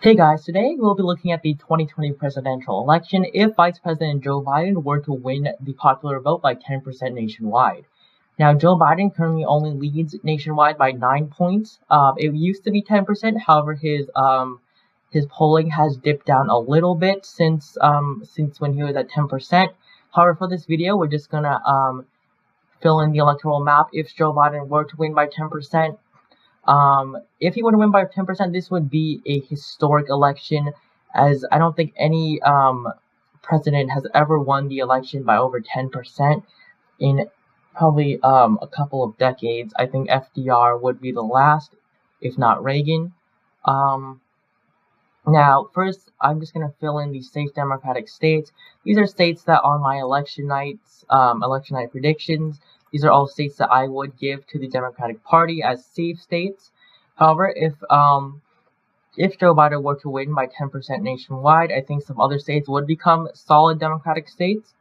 Hey guys, today we'll be looking at the 2020 presidential election if Vice President Joe Biden were to win the popular vote by 10% nationwide. Now, Joe Biden currently only leads nationwide by 9 points. It used to be 10%. However, his polling has dipped down a little bit since when he was at 10%. However, for this video, we're just gonna fill in the electoral map if Joe Biden were to win by 10%. If he were to win by 10%, this would be a historic election, as I don't think any president has ever won the election by over 10% in probably a couple of decades. I think FDR would be the last, if not Reagan. Now, first, I'm just going to fill in the safe Democratic states. These are states that on my election night predictions, these are all states that I would give to the Democratic Party as safe states. However, if Joe Biden were to win by 10% nationwide, I think some other states would become solid Democratic states.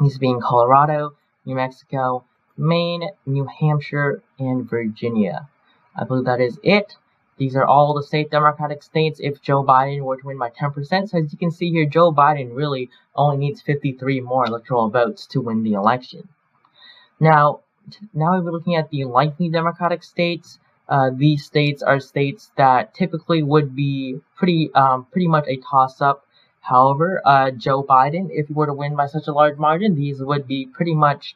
These being Colorado, New Mexico, Maine, New Hampshire, and Virginia. I believe that is it. These are all the safe Democratic states if Joe Biden were to win by 10%. So as you can see here, Joe Biden really only needs 53 more electoral votes to win the election. Now we're looking at the likely Democratic states. These states are states that typically would be pretty much a toss-up. However, Joe Biden, if he were to win by such a large margin, these would be pretty much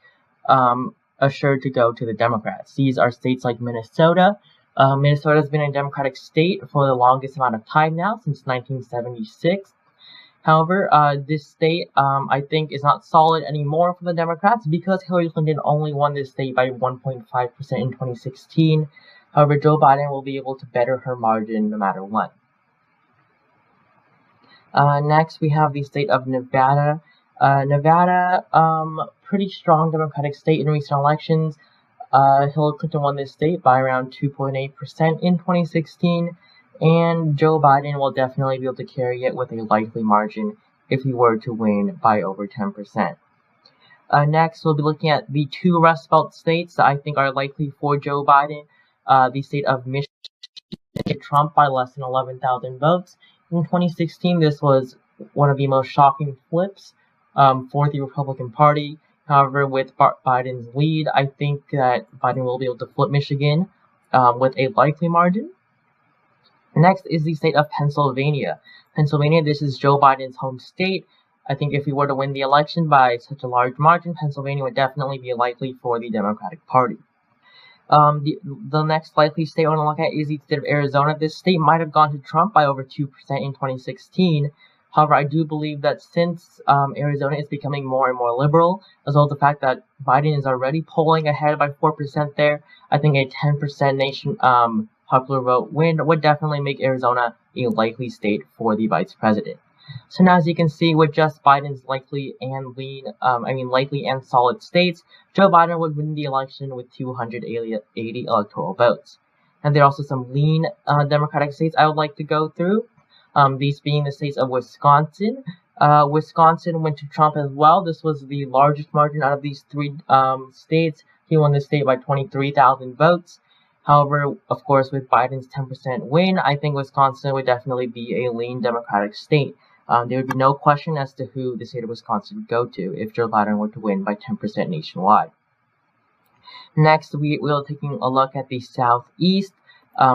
assured to go to the Democrats. These are states like Minnesota. Minnesota has been a Democratic state for the longest amount of time now, since 1976. However, this state, I think, is not solid anymore for the Democrats because Hillary Clinton only won this state by 1.5% in 2016. However, Joe Biden will be able to better her margin no matter what. Next, we have the state of Nevada. Nevada, pretty strong Democratic state in recent elections. Hillary Clinton won this state by around 2.8% in 2016. And Joe Biden will definitely be able to carry it with a likely margin if he were to win by over 10%. Next, we'll be looking at the two Rust Belt states that I think are likely for Joe Biden. The state of Michigan hit Trump by less than 11,000 votes. In 2016, this was one of the most shocking flips for the Republican Party. However, with Biden's lead, I think that Biden will be able to flip Michigan with a likely margin. Next is the state of Pennsylvania. Pennsylvania, this is Joe Biden's home state. I think if he were to win the election by such a large margin, Pennsylvania would definitely be likely for the Democratic Party. The next likely state I want to look at is the state of Arizona. This state might have gone to Trump by over 2% in 2016. However, I do believe that since Arizona is becoming more and more liberal, as well as the fact that Biden is already polling ahead by 4% there, I think a 10% popular vote win would definitely make Arizona a likely state for the vice president. So now, as you can see, with just Biden's likely and solid states, Joe Biden would win the election with 280 electoral votes. And there are also some lean Democratic states I would like to go through. These being the states of Wisconsin. Wisconsin went to Trump as well. This was the largest margin out of these three states. He won the state by 23,000 votes. However, of course, with Biden's 10% win, I think Wisconsin would definitely be a lean Democratic state. There would be no question as to who the state of Wisconsin would go to if Joe Biden were to win by 10% nationwide. Next, we're taking a look at the Southeast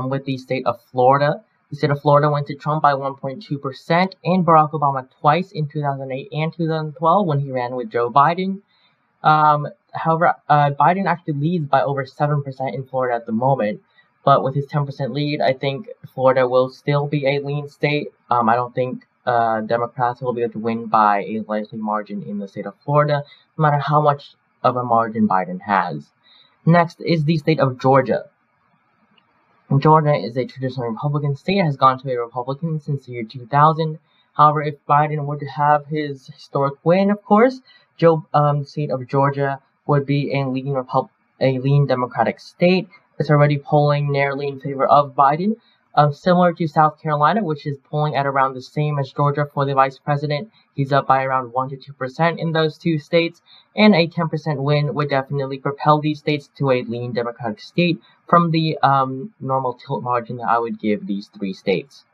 with the state of Florida. The state of Florida went to Trump by 1.2% and Barack Obama twice in 2008 and 2012 when he ran with Joe Biden. However, Biden actually leads by over 7% in Florida at the moment. But with his 10% lead, I think Florida will still be a lean state. I don't think Democrats will be able to win by a likely margin in the state of Florida, no matter how much of a margin Biden has. Next is the state of Georgia. Georgia is a traditionally Republican state, has gone to a Republican since the year 2000. However, if Biden were to have his historic win, of course, the state of Georgia would be a lean Democratic state. It's already polling narrowly in favor of Biden. Similar to South Carolina, which is polling at around the same as Georgia for the vice president. He's up by around 1 to 2% in those two states, and a 10% win would definitely propel these states to a lean Democratic state from the normal tilt margin that I would give these three states.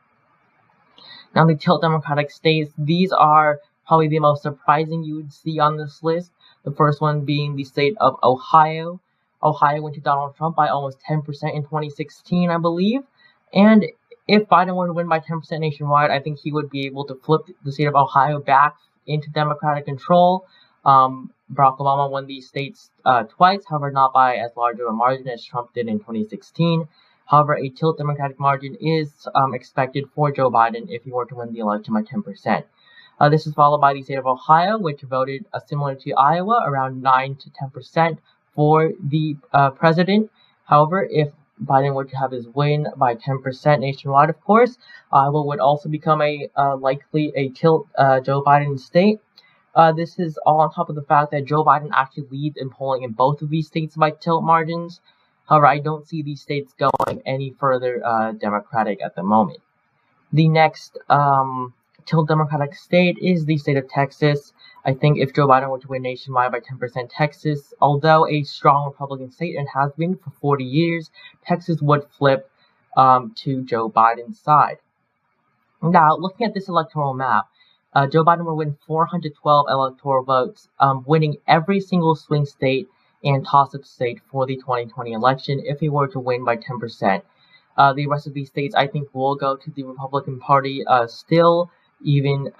Now, the tilt Democratic states, these are probably the most surprising you would see on this list. The first one being the state of Ohio. Ohio went to Donald Trump by almost 10% in 2016, I believe. And if Biden were to win by 10% nationwide, I think he would be able to flip the state of Ohio back into Democratic control. Barack Obama won these states twice, however, not by as large of a margin as Trump did in 2016. However, a tilt Democratic margin is expected for Joe Biden if he were to win the election by 10%. This is followed by the state of Ohio, which voted similar to Iowa, around 9 to 10% for the president. However, if Biden were to have his win by 10% nationwide, of course, Iowa would also become likely a tilt Joe Biden state. This is all on top of the fact that Joe Biden actually leads in polling in both of these states by tilt margins. However, I don't see these states going any further Democratic at the moment. The next tilt Democratic state is the state of Texas. I think if Joe Biden were to win nationwide by 10%, Texas, although a strong Republican state and has been for 40 years, Texas would flip to Joe Biden's side. Now, looking at this electoral map, Joe Biden will win 412 electoral votes, winning every single swing state and toss-up state for the 2020 election if he were to win by 10%. The rest of these states, I think, will go to the Republican Party still, even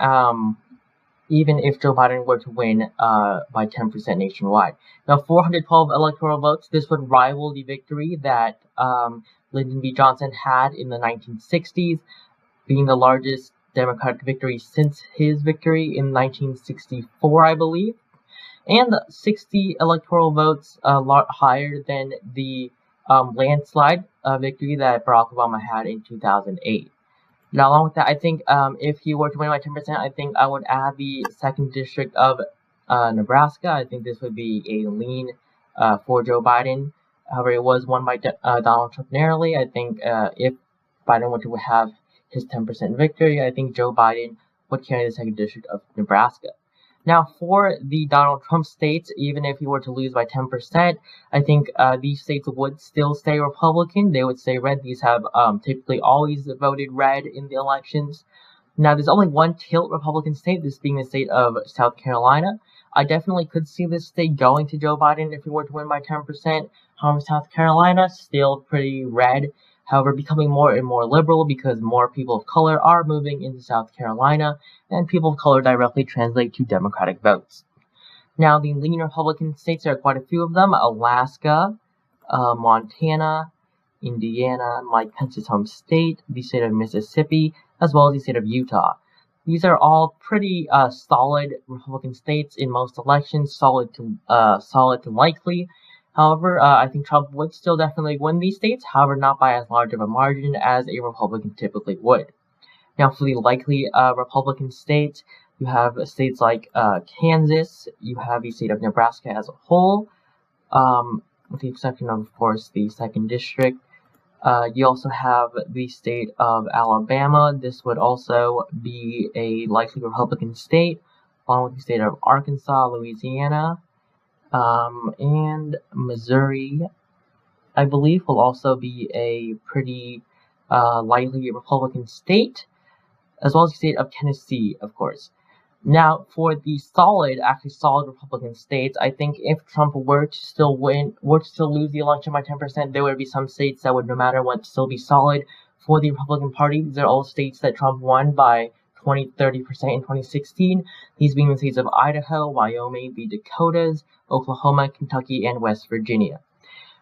if Joe Biden were to win by 10% nationwide. Now, 412 electoral votes, this would rival the victory that Lyndon B. Johnson had in the 1960s, being the largest Democratic victory since his victory in 1964, I believe. And 60 electoral votes, a lot higher than the landslide victory that Barack Obama had in 2008. Now, along with that, I think if he were to win by 10%, I think I would add the 2nd District of Nebraska. I think this would be a lean for Joe Biden. However, it was won by Donald Trump narrowly. I think if Biden were to have his 10% victory, I think Joe Biden would carry the 2nd District of Nebraska. Now, for the Donald Trump states, even if he were to lose by 10%, I think these states would still stay Republican. They would stay red. These have typically always voted red in the elections. Now, there's only one tilt Republican state, this being the state of South Carolina. I definitely could see this state going to Joe Biden if he were to win by 10%. However, South Carolina, still pretty red. However, becoming more and more liberal because more people of color are moving into South Carolina, and people of color directly translate to Democratic votes. Now, the lean Republican states, there are quite a few of them: Alaska, Montana, Indiana, Mike Pence's home state, the state of Mississippi, as well as the state of Utah. These are all pretty solid Republican states in most elections, solid to likely. However, I think Trump would still definitely win these states, however, not by as large of a margin as a Republican typically would. Now, for the likely Republican states, you have states like Kansas, you have the state of Nebraska as a whole, with the exception of course, the 2nd District. You also have the state of Alabama. This would also be a likely Republican state, along with the state of Arkansas, Louisiana, and Missouri, I believe, will also be a pretty likely Republican state, as well as the state of Tennessee, of course. Now, for the solid Republican states, I think if Trump were to still lose the election by 10%, there would be some states that would, no matter what, still be solid for the Republican Party. These are all states that Trump won by 20-30% in 2016, these being the states of Idaho, Wyoming, the Dakotas, Oklahoma, Kentucky, and West Virginia.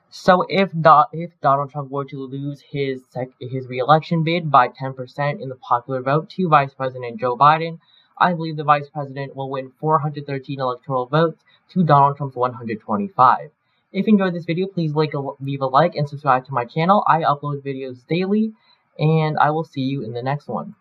So if Donald Trump were to lose his re-election bid by 10% in the popular vote to Vice President Joe Biden, I believe the Vice President will win 413 electoral votes to Donald Trump's 125. If you enjoyed this video, please leave a like and subscribe to my channel. I upload videos daily, and I will see you in the next one.